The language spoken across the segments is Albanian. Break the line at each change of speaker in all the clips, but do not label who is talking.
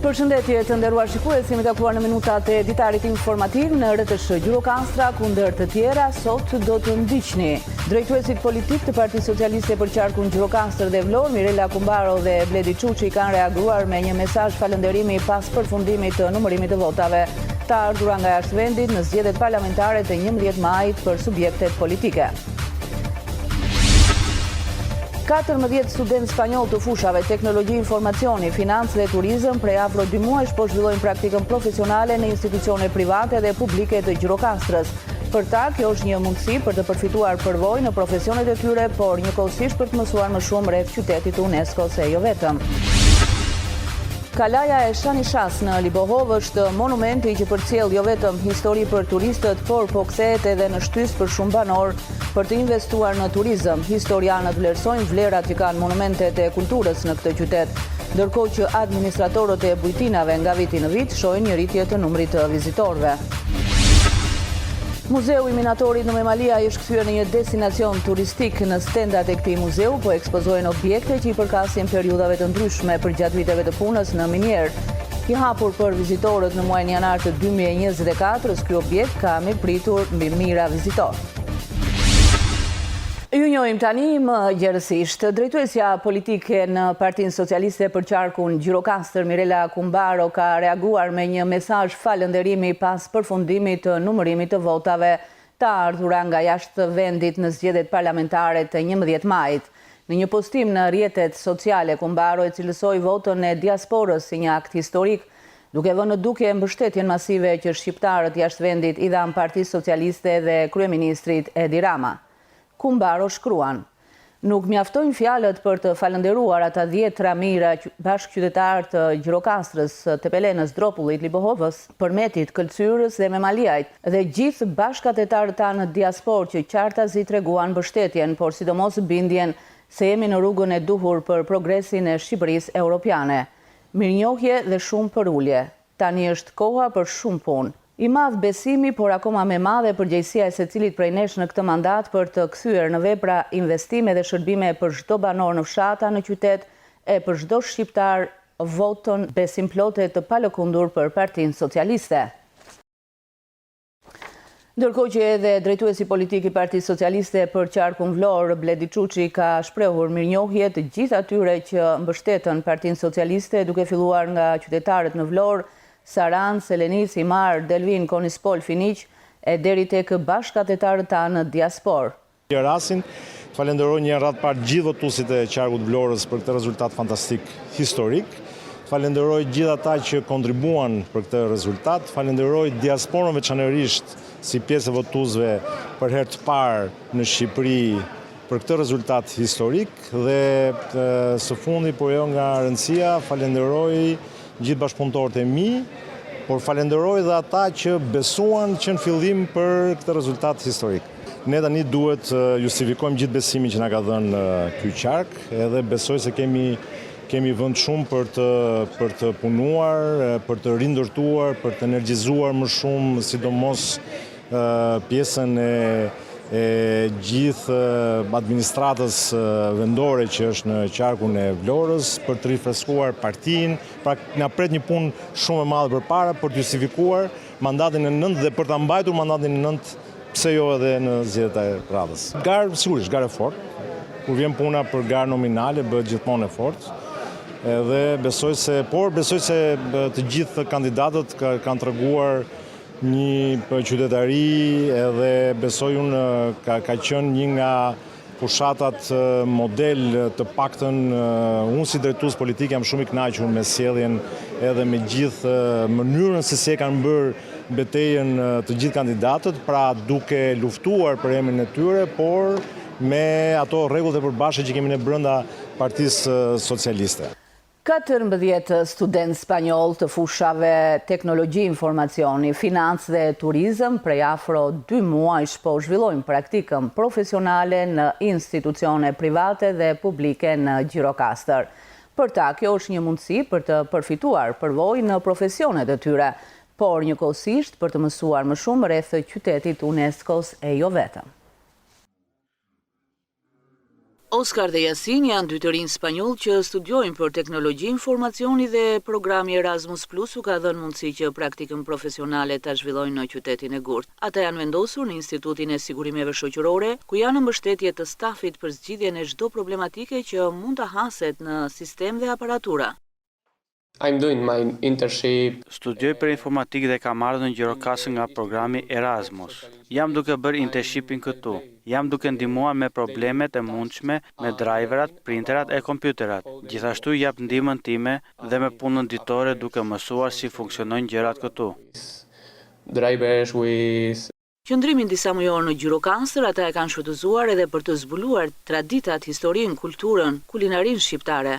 Përshëndetje të nderuar shikues, jemi takuar në minutat e ditarit informativ në RTS Gjirokastra, kundër të tjera, sot do të ndiqni. Drejtuesit politik të Partisë Socialiste për qarkun Gjirokastër dhe Vlorë, Mirela Kumbaro dhe Bledi Çuçi kanë reaguar me një mesazh falënderimi pas përfundimit të numërimit të votave të ardhura nga jashtë vendit në zgjedhjet parlamentare të 11 majit për subjektet politike. 14 studentë spanjoll të fushave teknologji informacioni, financë dhe turizëm prej afro 2 muajsh po zhvillojnë praktikën profesionale në institucione private dhe publike të Gjirokastrës. Për ta, kjo është një mundësi për të përfituar përvojë në profesionet e tyre, por njëkohësisht për të mësuar më shumë rreth qytetit të UNESCO-s e jo vetëm. Kalaja e Shanishas në Libohov është monumenti që përcjell jo vetëm histori për turistët, por po kthehet edhe në shtys për shumë banor për të investuar në turizëm. Historianët vlerësojnë vlerat që kanë monumentet e kulturës në këtë qytet, ndërkohë që administratorët e bujtinave nga viti në vit shohin një rritje të numrit të vizitorëve. Muzeu i Minatorit në Memalia është kthyer në një destinacion turistik. Në stendat e këtij muzeu po ekspozohen objekte që i përkasin periudhave të ndryshme përgjatë viteve të punës në minier. I hapur për vizitorët në muajin janar të 2024, ky objekt ka mirëpritur mbi mijëra vizitorë. Ju njohim tani më gjerësisht. Drejtuesja politike në Partinë Socialiste për qarkun Gjirokastër, Mirela Kumbaro, ka reaguar me një mesazh falënderimi pas përfundimit të numërimit të votave të ardhura nga jashtë vendit në zgjedhjet parlamentare të 11 majit. Në një postim në rrjetet sociale, Kumbaro e cilësoi votën e diasporës si një akt historik, duke vënë në dukje mbështetjen masive që shqiptarët jashtë vendit i dhanë Partisë Socialiste dhe kryeministrit Edi Rama. Kumbaro shkruan: "Nuk mjaftojnë fjalët për të falënderuar ata 10 mijëra bashkëqytetarë të Gjirokastrës, Tepelenës, Dropullit, Libohovës, Përmetit, Këlcyrës dhe Memaliajt dhe gjithë bashkëtetarët tanë në diasporë që qartazi treguan mbështetjen, por sidomos bindjen se jemi në rrugën e duhur për progresin e Shqipërisë europiane. Mirënjohje dhe shumë përulje. Tani është koha për shumë punë. I madh besimi, por akoma me madhe përgjegjësia e secilit prej nesh në këtë mandat për të kthyer në vepra investime dhe shërbime për çdo banor në fshata në qytet e për çdo shqiptar votën besimplote të palëkundur për Partinë Socialiste." Ndërkohë që edhe drejtuesi politik i Partisë Socialiste për qarkun Vlorë, Bledi Çuçi, ka shprehur mirënjohje të gjithë atyre që mbështetën Partinë Socialiste, duke filluar nga qytetarët në Vlorë, Saran, Selenis, Imar, Delvin, Konispol, Finiq e deri tek bashkëtetarët tanë në diasporë.
Në rastin falenderoj një radhë parë gjithë votuesit e qarkut Vlorës për këtë rezultat fantastik historik. Falenderoj gjithë ata që kontribuan për këtë rezultat. Falenderoj diasporën veçanërisht si pjesë e votuesve për herë të parë në Shqipëri për këtë rezultat historik dhe së fundi, por jo nga rëndësia, falenderoj gjithë bashkëpunëtorët e mi, por falenderoj dhe ata që besuan që në fillim për këtë rezultat historik. Ne tani duhet justifikojmë gjithë besimin që na ka dhënë ky qark, edhe besoj se kemi vend shumë për të punuar, për të rindërtuar, për të energjizuar më shumë, sidomos pjesën e gjithë administratës vendore që është në qarkun e Vlorës, për të rifreskuar partinë, pra na pret një punë shumë e madhe përpara për të justifikuar mandatin e 9 dhe për ta mbajtur mandatin e 9, pse jo edhe në zgjedhjet e radhës. Garë, sigurisht, garë e fortë. Kur vjen puna për garë nominale, bëhet gjithmonë e fortë. Edhe besoj se të gjithë kandidatët kanë treguar një qytetari, edhe besoj unë ka qenë një nga fushatat model, të paktën unë si drejtues politik jam shumë i kënaqur me sjelljen edhe me gjithë mënyrën se si e kanë bërë betejën të gjithë kandidatët, pra duke luftuar për emrin e tyre, por me ato rregullat e përbashkëta që kemi ne brenda Partisë Socialiste.
14 studentë spanjoll të fushave teknologji informacioni, financë dhe turizëm prej afro 2 muajsh po zhvillojnë praktikën profesionale në institucione private dhe publike në Gjirokastër. Për ta, kjo është një mundësi për të përfituar përvojë në profesionet e tyre, por njëkohësisht për të mësuar më shumë rreth qytetit UNESCO-s e jo vetëm. Oscar dhe Yasin janë dy të rinj spanjoll që studiojnë për teknologji, informacioni dhe programi Erasmus Plus u ka dhënë mundësi që praktikën profesionale ta zhvillojnë në qytetin e Gurt. Ata janë vendosur në Institutin e Sigurimeve Shoqërore, ku janë në mbështetje të stafit për zgjidhjen e çdo problematike që mund të haset në sistem dhe aparatura.
I'm doing my internship.
Studioj për informatikë dhe kam ardhur në Gjirokastër nga programi Erasmus. Jam duke bërë internshipin këtu. Jam duke ndihmuar me problemet e mundshme me driverat, printerat e kompjuterat. Gjithashtu jap ndihmën time dhe me punën ditore duke mësuar si funksionojnë gjërat këtu.
Drivers with
Qëndrimin disa mujor në Gjirokastër ata e kanë shfrytëzuar edhe për të zbuluar traditat, historinë, kulturën, kulinarinë shqiptare.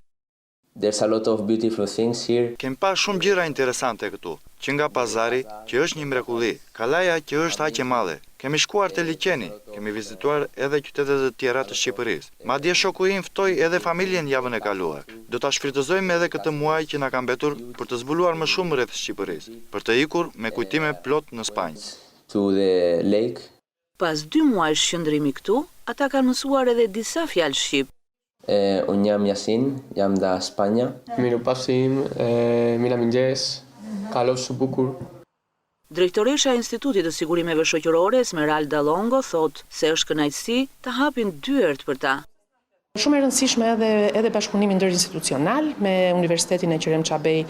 There's a lot of beautiful things here.
Kem pa shumë gjëra interesante këtu, që nga pazari, që është një mrekulli, kalaja që është aq e madhe. Kemi shkuar te liqeni, kemi vizituar edhe qytetet e tjera të Shqipërisë. Madje shoku im ftoi edhe familjen javën e kaluar. Do ta shfrytëzojmë edhe këtë muaj që na ka mbetur për të zbuluar më shumë rreth Shqipërisë, për të ikur me kujtime plot në Spanjë.
To the lake.
Pas 2 muajsh qëndrimi këtu, ata kanë mësuar edhe disa fjalë shqip.
Unë jam Yasin, jam nga Spanja.
Miropafshim, mirëmëngjes, kalofsh së bukur.
Drejtoresha e Institutit të Sigurimeve Shoqërore, Esmeralda Longo, thot se është kënaqësi të hapin dyert për ta.
Shumë e rëndësishme edhe bashkëpunimi ndërinstitucional me Universitetin e Qerem Çabej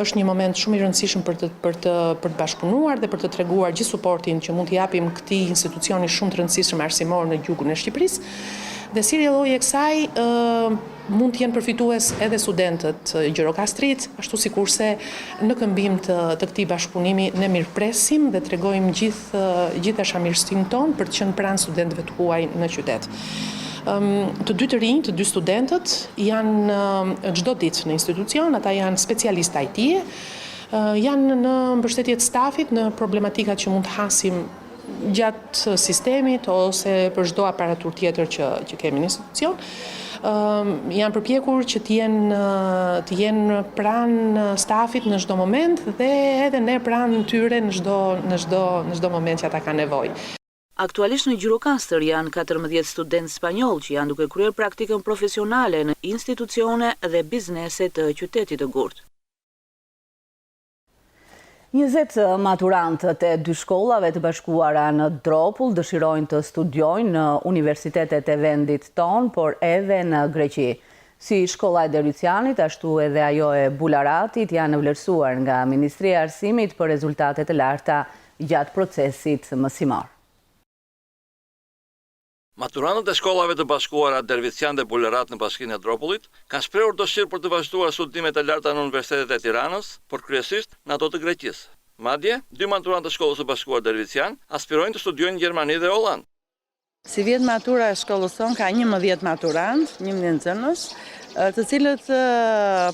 është një moment shumë i rëndësishëm për të bashkëpunuar dhe për të treguar gjithë suportin që mund t'i japim këtij institucioni shumë të rëndësishëm arsimor në gjugun e Shqipërisë. Dhe si rrjedhoi e kësaj mund të jenë përfitues edhe studentët Gjirokastrit, ashtu sikurse në këmbim të këtij bashkëpunimi ne mirëpresim dhe tregojmë gjithë dashamirësinë tonë për të qenë pranë studentëve të huaj në qytet. Të dy të rinj, të dy studentët janë çdo ditë në institucion, ata janë specialistë IT-e, janë në mbështetje të stafit në problematikat që mund të hasim gjatë sistemit ose për çdo aparatur tjetër që kemi në institucion. Janë përpjekur që të jenë pranë stafit në çdo moment dhe edhe ne pranë tyre në çdo moment që ata kanë nevojë.
Aktualisht në Gjirokastër janë 14 studentë spanjoll që janë duke kryer praktikën profesionale në institucione dhe biznese të qytetit të Gurt. 20 maturantët e 2 shkollave të bashkuara në Dropull dëshirojnë të studiojnë në universitetet e vendit tonë, por edhe në Greqi. Si shkolla e Dervicianit, ashtu edhe ajo e Bularatit janë vlerësuar nga Ministria e Arsimit për rezultatet e larta gjatë procesit mësimor.
Maturantët e shkollave të bashkuara Dervician dhe Bularat në bashkinë e Dropullit kanë shprehur dëshirë për të vazhduar studimet e larta në universitetet e Tiranës, por kryesisht në ato të Greqisë. Madje, 2 maturantë të shkollës së bashkuar Dervician aspirojnë të studiojnë në Gjermani dhe Holland.
Si vjet matura e shkollës tonë ka 11 maturantë, 11 nxënës, të cilët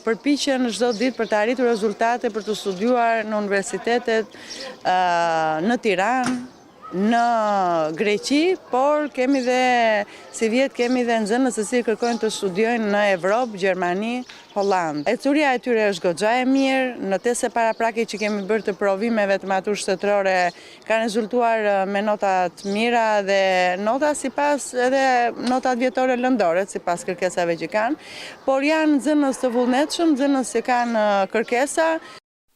përpiqen çdo ditë për të arritur rezultate për të studiuar në universitetet në Tiranë, në Greqi, por kemi dhe kemi dhe nxënës që kërkojnë të studiojnë në Evropë, Gjermani, Holland. Ecuria e tyre është goxha e mirë, në teste paraprake që kemi bërë të provimeve të maturës shtetërore kanë rezultuar me nota të mira dhe nota sipas edhe notat vjetore lëndore sipas kërkesave që kanë, por janë nxënës të vullnetshëm, nxënës që kanë kërkesa.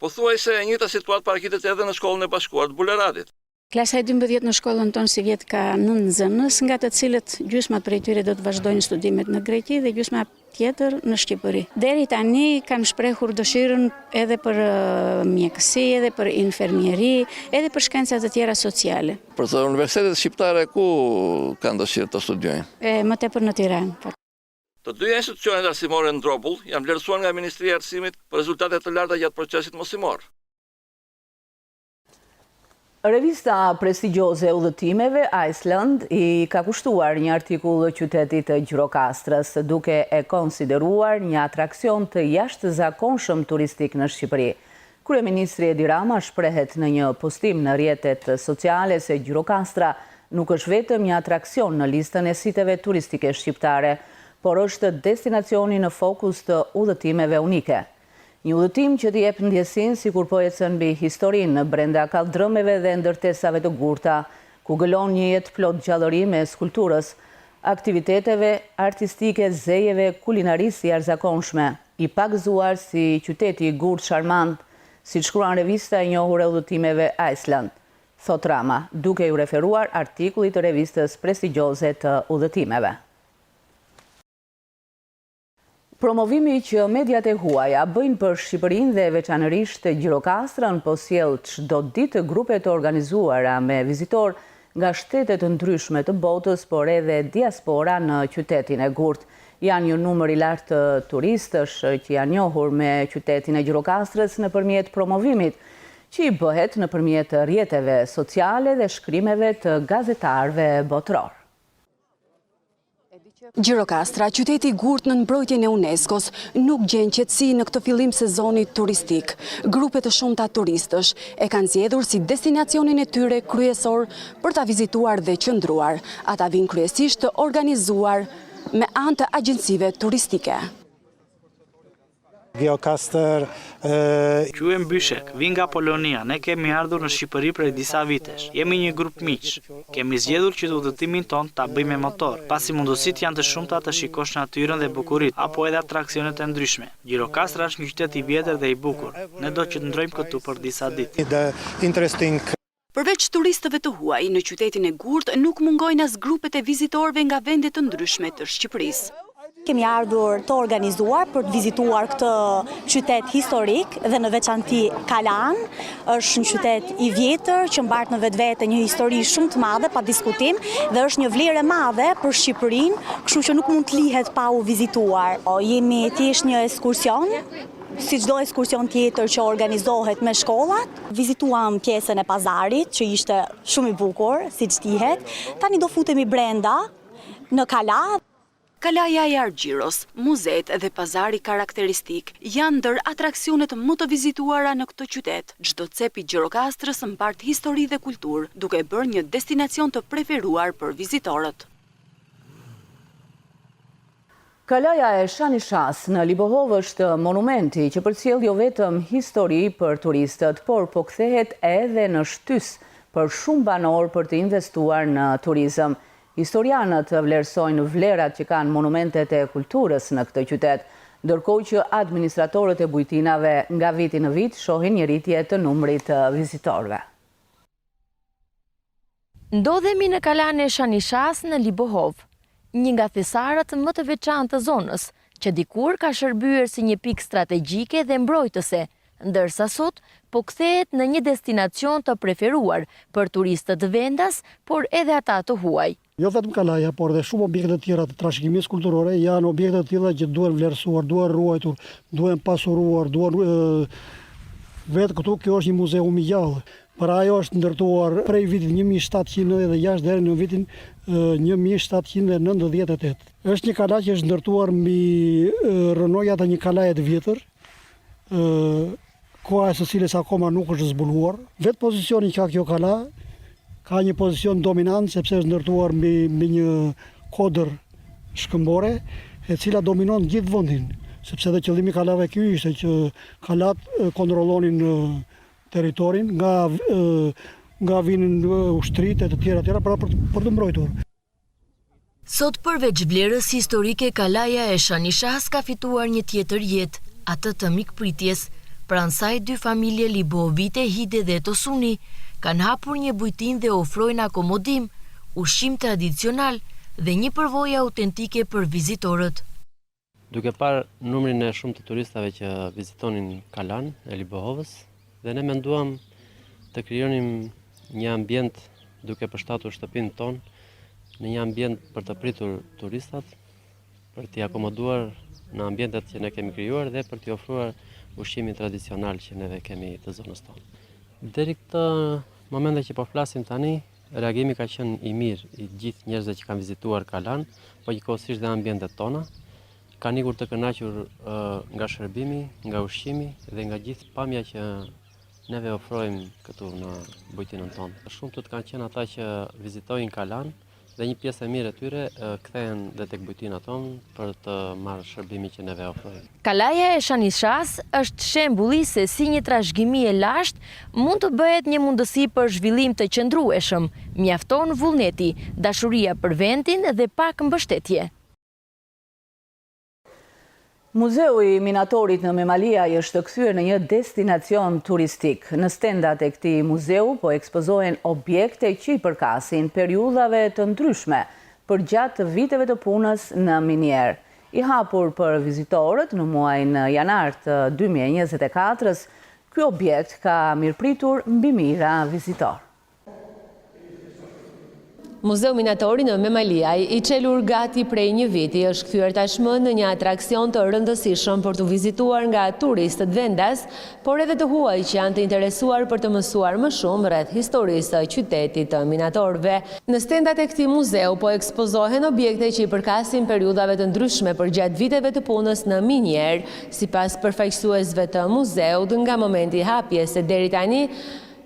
Pothuajse e njëjta situatë paraqitet edhe në shkollën e bashkuar të Buleratit.
Klasa e 12 në shkollën tonë si vjet ka 9 nxënës, nga të cilët gjysmat prej tyre do të vazhdojnë studimet në Greqi dhe gjysma tjetër në Shqipëri. Deri tani kanë shprehur dëshirën edhe për mjekësi, edhe për infermieri, edhe për shkencat të tjera sociale.
Për të universitetet shqiptare ku kanë dëshirë të studiojnë?
Më tepër në Tiranë.
Të dyja institucionet arsimore në Dropull janë vlerësuar nga Ministria e Arsimit për rezultate të larta gjatë procesit mësimor.
Revista prestigjioze e udhëtimeve Iceland i ka kushtuar një artikull qytetit të Gjirokastrës duke e konsideruar një atrakcion të jashtëzakonshëm turistik në Shqipëri. Kryeministri Edi Rama shprehet në një postim në rrjetet sociale se Gjirokastra nuk është vetëm një atrakcion në listën e siteve turistike shqiptare, por është destinacioni në fokus të udhëtimeve unike. Një udhëtim që t'i jep ndjesin si kur po ecën mbi historinë brenda kaldrëmeve dhe ndërtesave të gurta, ku gëlon një jetë plot gjallëri me skulpturës, aktiviteteve artistike, zejeve, kulinarisë i arzakonshme, i pagëzuar si qyteti i gurtë charmant, si shkruan revista e njohur e udhëtimeve Iceland, thot Rama, duke ju referuar artikullit të revistës prestigjioze të udhëtimeve. Promovimi që mediat e huaja bëjnë për Shqipërinë dhe veçanërisht Gjirokastrën po sjell çdo ditë grupe të organizuara me vizitor nga shtete të ndryshme të botës, por edhe diaspora në qytetin e gurtë. Janë një numër i lartë të turistësh që janë njohur me qytetin e Gjirokastrës nëpërmjet promovimit, që i bëhet nëpërmjet rrjeteve sociale dhe shkrimeve të gazetarëve botror.
Gjirokastra, qyteti i gurtë në mbrojtjen e UNESCO-s, nuk gjen qetësi në këtë fillim sezonit turistik. Grupe të shumta turistësh e kanë zgjedhur si destinacionin e tyre kryesor për ta vizituar dhe qëndruar. Ata vinë kryesisht të organizuar me anë të agjencive turistike.
Gjirokastër
Quhem Byshek, vi nga Polonia. Ne kemi ardhur në Shqipëri prej disa vitesh. Jemi një grup miq. Kemi zgjedhur që udhëtimin ton ta bëjmë me motor, pasi mundësitë janë të shumta të shikosh natyrën dhe bukuritë, apo edhe atraksionet e ndryshme. Gjirokastra është një qytet i vjetër dhe i bukur. Ne do që të ndrojmë këtu për disa ditë.
Përveç turistëve të huaj, në qytetin e gurtë nuk mungojnë as grupet e vizitorëve nga vende të ndryshme të Shqipërisë.
Kemi ardhur të organizuar për të vizituar këtë qytet historik dhe në veçanti Kalan. Është një qytet i vjetër që mbart në vetvete një histori shumë të madhe pa diskutim dhe është një vlerë e madhe për Shqipërinë, kështu që nuk mund të lihet pa u vizituar. Jemi thjesht një ekskursion, si çdo ekskursion tjetër që organizohet me shkollat. Vizituam pjesën e pazarit që ishte shumë i bukur, siç dihet. Tani do futemi brenda në Kala.
Kalaja e Argjiros, muzet dhe pazari karakteristik janë ndër atraksionet më të vizituara në këtë qytet. Çdo cep i Gjirokastrës mbart histori dhe kulturë, duke bërë një destinacion të preferuar për vizitorët.
Kalaja e Shanishas në Libohov është monumenti që përcjell jo vetëm histori për turistët, por po kthehet edhe në shtys për shumë banor për të investuar në turizëm. Historianët vlerësojnë vlerat që kanë monumentet e kulturës në këtë qytet, ndërkohë që administratorët e bujtinave nga viti në vit shohin një rritje të numrit të vizitorëve.
Ndodhemi në Kalan e Shanishas në Libohov, një nga thesarët më të veçantë të zonës, që dikur ka shërbyer si një pikë strategjike dhe mbrojtëse, ndërsa sot po kthehet në një destinacion të preferuar për turistët vendas, por edhe ata të huaj.
Jo vetëm Kalaja, por dhe shumë objekte të tjera të trashëgimisë kulturore janë objekte të tilla që duhen vlerësuar, duhen ruajtur, duhen pasuruar, vetë këtu kjo është një muzeum i gjallë. Pra ajo është ndërtuar prej vitit 1706 deri në vitin 1798. Është një kala që është ndërtuar mbi rënojat e një kalaje të vjetër, koha e së cilës akoma nuk është zbuluar. Vetë pozicioni që ka kjo kala ka një pozicion dominant sepse është ndërtuar mbi një kodër shkëmbore e cila dominon gjithë vendin, sepse dhe qëllimi i kalave ky ishte që kalat kontrollonin territorin nga vinin ushtritë e të tjera për të mbrojtur.
Sot përveç vlerës historike, Kalaja e Shanishas ka fituar një tjetër jetë, atë të mikpritjes. Pranë saj dy familje Libovite, Hide dhe Tosuni kanë hapur një bujtin dhe ofrojnë akomodim, ushqim tradicional dhe një përvojë autentike për vizitorët.
Duke parë numrin e shumë të turistave që vizitonin Kalan e Libohovës, dhe ne menduam të krijonim një ambient duke përshtatur shtëpinë tonë në një ambient për të pritur turistat, për t'i akomoduar në ambientet që ne kemi krijuar dhe për t'i ofruar ushqimin tradicional që neve kemi të zonës tonë. Deri këtë momente që po flasim tani, reagimi ka qenë i mirë i gjithë njerëzve që kanë vizituar Kalan, po njëkohësisht dhe ambientet tona. Kanë ikur të kënaqur nga shërbimi, nga ushqimi dhe nga gjithë pamja që neve ofrojmë këtu në bujtinën tonë. Shumë të kanë qenë ata që vizitojnë Kalan, dhe një pjesë e mirë e tyre kthehen dhe tek bujtinat tonë për të marrë shërbimin që neve ofrojmë.
Kalaja e Shanishas është shembulli se si një trashëgimi e lashtë mund të bëhet një mundësi për zhvillim të qëndrueshëm. Mjafton vullneti, dashuria për vendin dhe pak mbështetje.
Muzeu i Minatorit në Memaliaj është kthyer në një destinacion turistik. Në stendat e këtij muzeu po ekspozohen objekte që i përkasin periudhave të ndryshme përgjatë viteve të punës në minier. I hapur për vizitorët në muajin janar të 2024-s, ky objekt ka mirëpritur mbi mijëra vizitor.
Muzeu Minatori në Memaliaj, i çelur gati prej një viti, është kthyer tashmë në një atraksion të rëndësishëm për të vizituar nga turistët vendas, por edhe të huaj që janë të interesuar për të mësuar më shumë rreth historisë së qytetit të minatorëve. Në stendat e këtij muzeu po ekspozohen objekte që i përkasin periudhave të ndryshme përgjatë viteve të punës në minier, sipas përfaqësuesve të muzeut, nga momenti i hapjes e deri tani.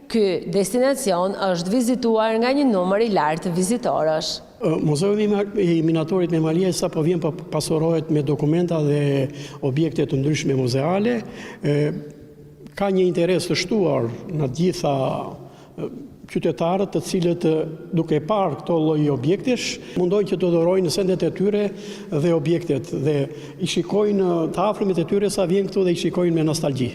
Ky destinacion është vizituar nga një numër i lartë vizitorësh.
Muzeu i Minatorit Memaliaj sapo vjen pasurohet me dokumenta dhe objekte të ndryshme muzeale. Ka një interes të shtuar në gjitha qytetarët të cilët duke parë këto lloj objektesh mundojnë që të dhurojnë në sendet e tyre dhe objektet dhe i shikojnë të afërmit e tyre sa vjen këtu dhe i shikojnë me nostalgji.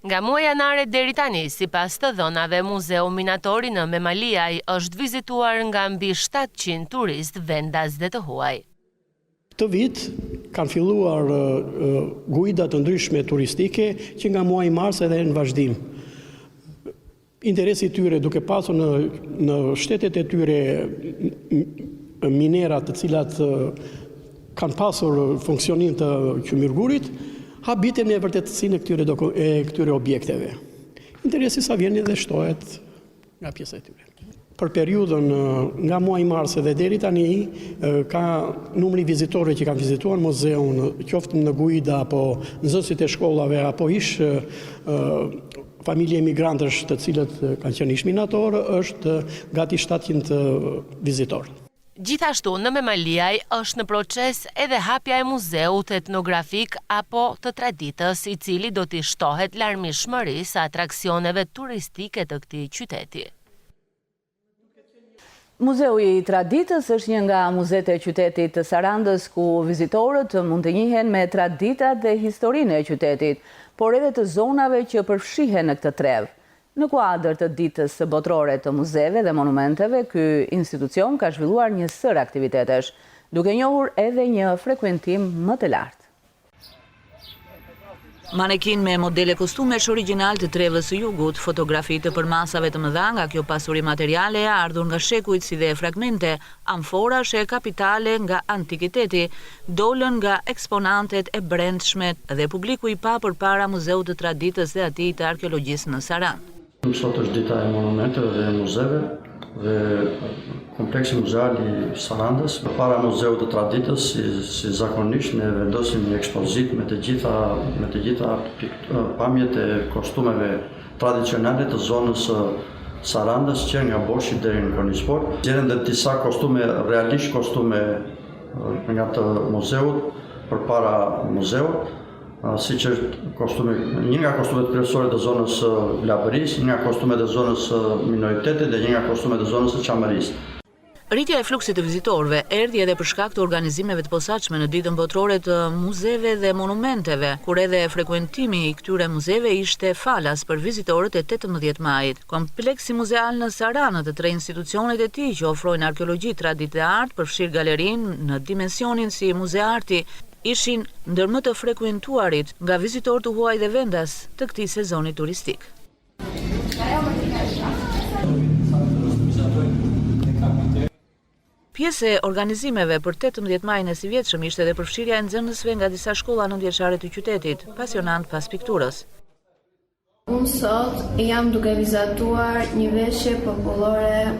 Nga muaji janar deri tani, sipas të dhënave, Muzeu Minatori në Memaliaj është vizituar nga mbi 700 turistë vendas dhe të huaj.
Këtë vit kanë filluar guida të ndryshme turistike që nga muaji mars edhe në vazhdim. Interesi i tyre duke pasur në shtetet e tyre minera të cilat kanë pasur funksionin të qymyrgurit, habiten me vërtetësinë e këtyre objekteve. Interesi sa vjen dhe shtohet nga pjesa e tyre. Për periudhën nga muaji mars dhe deri tani ka numri vizitorëve që kanë vizituar muzeun, qoftë në guida apo nxënësit e shkollave apo ish familje emigrantësh të cilët kanë qenë ish minator, është gati 700 vizitorë.
Gjithashtu në Memaliaj është në proces edhe hapja e muzeut etnografik apo të traditës, i cili do t'i shtohet larmishmërisë atraksioneve turistike të këtij qyteti.
Muzeu i Traditës është një nga muzeet e qytetit të Sarandës ku vizitorët mund të njihen me traditat dhe historinë e qytetit, por edhe të zonave që përfshihen në këtë trev. Në kuadër të ditës botërore të muzeve dhe monumenteve, ky institucion ka zhvilluar një sër aktivitetesh, duke njohur edhe një frekuentim më të lartë. Manekin me modele kostumesh origjinal të trevës së jugut, fotografi të përmasave të mëdha nga kjo pasuri materiale e ardhur nga shekujt si dhe fragmente, amforash e kapitale nga antikiteti, dolën nga eksponantet e brendshme dhe publiku i pa përpara Muzeut të Traditës dhe atij të arkeologjisë në Sarandë.
Sot është dita e monumenteve dhe muzeve dhe kompleksi muzeal i Sarandës. Para Muzeut të Traditës, si zakonisht, ne vendosim një ekspozit me të gjitha pamjet e kostumeve tradicionale të zonës Sarandës, që nga Borshi deri në Konispor. Gjerën dhe disa kostume, realisht kostume nga të muzeut, përpara muzeut, si që një nga kostumet kryesore të zonës Labëris, një nga kostumet të zonës minoritetit dhe një nga kostumet të zonës Qamëris.
Rritja e fluksit të vizitorëve erdhi edhe për shkak të organizimeve të posaçme në ditën botërore të muzeve dhe monumenteve, kur edhe frekuentimi i këtyre muzeve ishte falas për vizitorët e 18 majit. Kompleksi muzeal në Sarandë të 3 institucionet e tij që ofrojnë arkeologji, traditë dhe art, përfshir galerinë në dimensionin si muzearti, ishin ndër më të frekuentuarit nga vizitorët huaj dhe vendas të këtij sezoni turistik. Pjesë e organizimeve për 18 majin e sivjetshëm ishte edhe përfshirja e nxënësve nga disa shkolla nëntëvjeçare të qytetit, pasionant pas pikturës.
Unë sot jam duke vizatuar një veshje popullore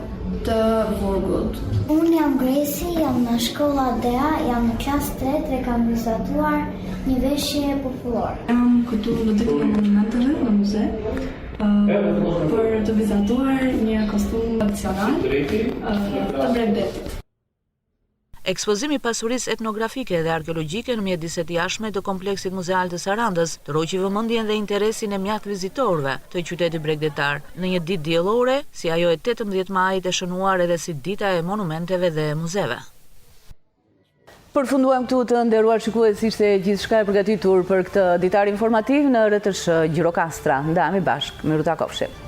të vogël.
Unë jam Gresi, jam në shkolla Dea, jam në klasë 3 dhe kam vizatuar një veshje popullore.
Jam këtu në të monumenteve në muze për të vizatuar një kostum tradicional të Bregdetit.
Ekspozimi pasurisë etnografike dhe arkeologjike në mjediset jashtme të kompleksit muzeal të Sarandës tërhoqi vëmendjen dhe interesin e mjaft vizitorëve të qytetit bregdetar në një ditë diellore, si ajo e 18 majit e shënuar edhe si dita e monumenteve dhe muzeve. Përfunduam këtu të nderuar shikues, ishte gjithçka e përgatitur për këtë ditar informativ në RTS Gjirokastra. Ndahemi bashkë, miru takofshim.